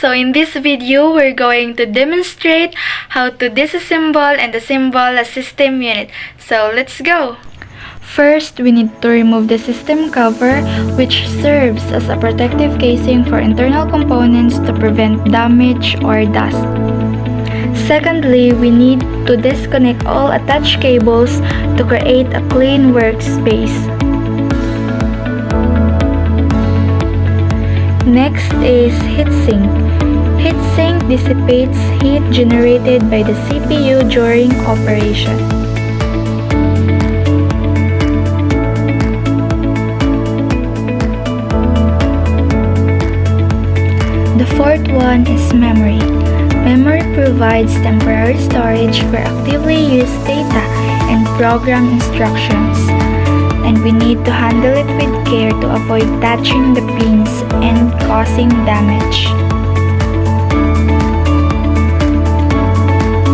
So in this video, we're going to demonstrate how to disassemble and assemble a system unit. So let's go! First, we need to remove the system cover, which serves as a protective casing for internal components to prevent damage or dust. Secondly, we need to disconnect all attached cables to create a clean workspace. Next is heatsink. Heatsink dissipates heat generated by the CPU during operation. The fourth one is memory. Memory provides temporary storage for actively used data and program instructions, and we need to handle it with care to avoid touching the pins and causing damage.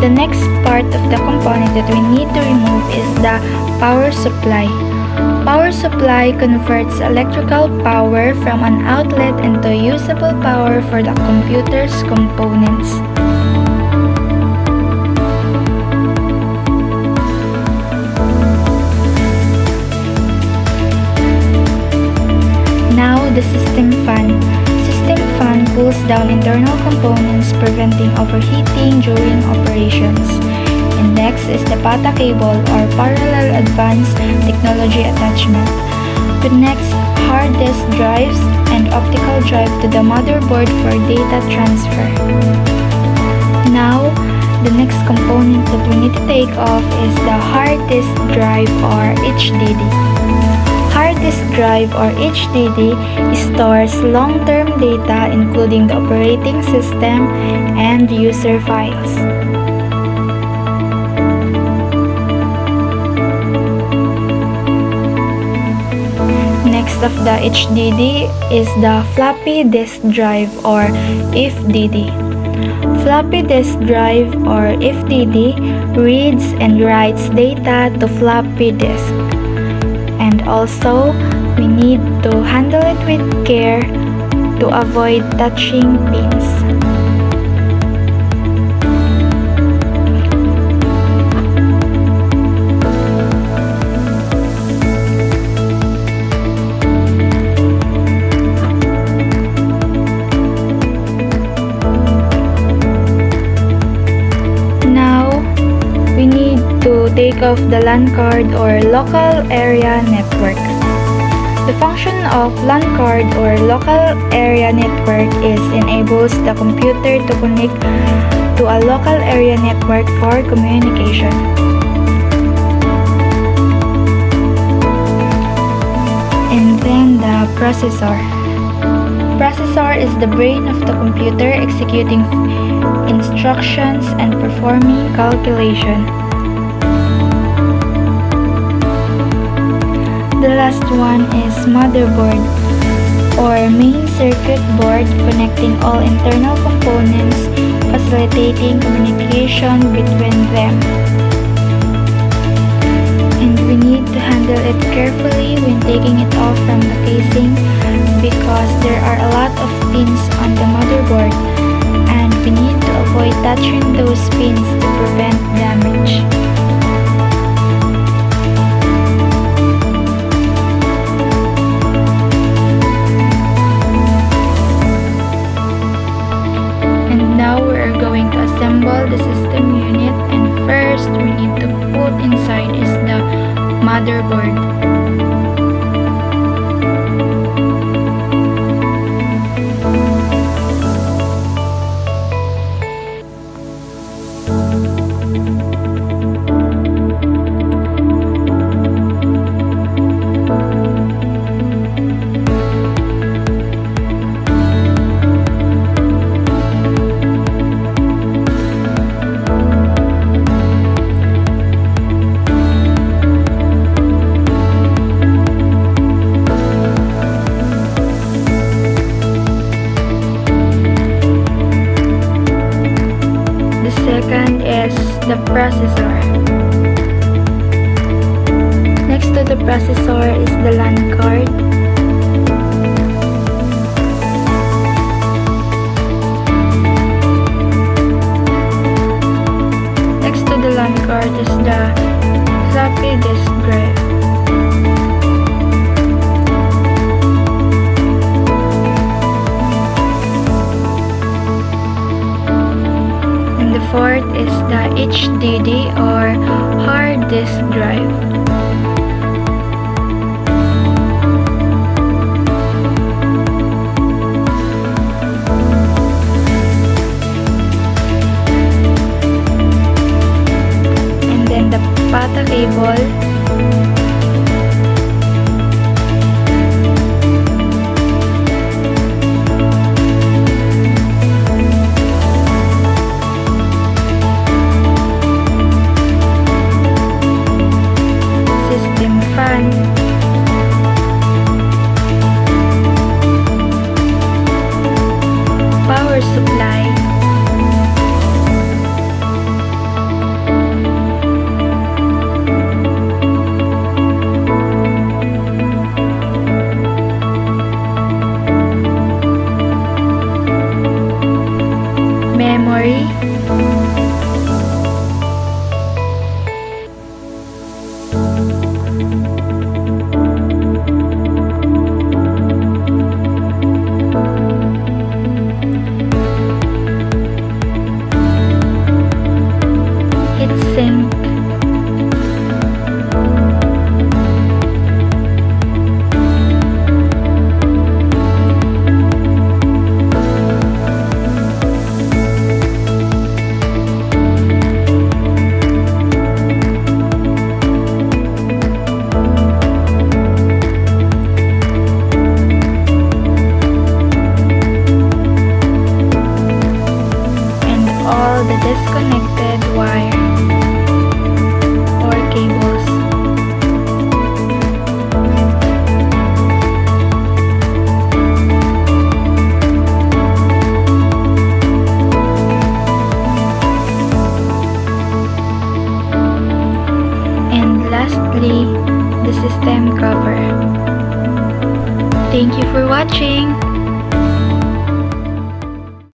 The next part of the component that we need to remove is the power supply. Power supply converts electrical power from an outlet into usable power for the computer's components. Now the system fan. System fan cools down internal components, preventing overheating during operations. And next is the PATA cable or parallel advanced technology attachment. Connects hard disk drives and optical drive to the motherboard for data transfer. Now, the next component that we need to take off is the hard disk drive or HDD. Hard disk drive or HDD stores long-term data including the operating system and user files. Next of the HDD is the floppy disk drive or FDD. Floppy disk drive or FDD reads and writes data to floppy disk. And also, we need to handle it with care to avoid touching pins. Take off the LAN card or local area network. The function of LAN card or local area network is enables the computer to connect to a local area network for communication. And then the processor. Processor is the brain of the computer, executing instructions and performing calculation. The last one is motherboard or main circuit board, connecting all internal components, facilitating communication between them. And we need to handle it carefully when taking it off from the casing because there are a lot of pins on the motherboard and we need to avoid touching those pins to prevent damage. Now we are going to assemble the system unit, and first we need to put inside is the motherboard. Second is the processor. Next to the processor is the LAN card. LAN card is the floppy disk drive. And the fourth is the HDD or hard disk drive. SATA cable, system fan, power supply, memory, heatsink, all the disconnected wire or cables. And lastly, the system cover. Thank you for watching.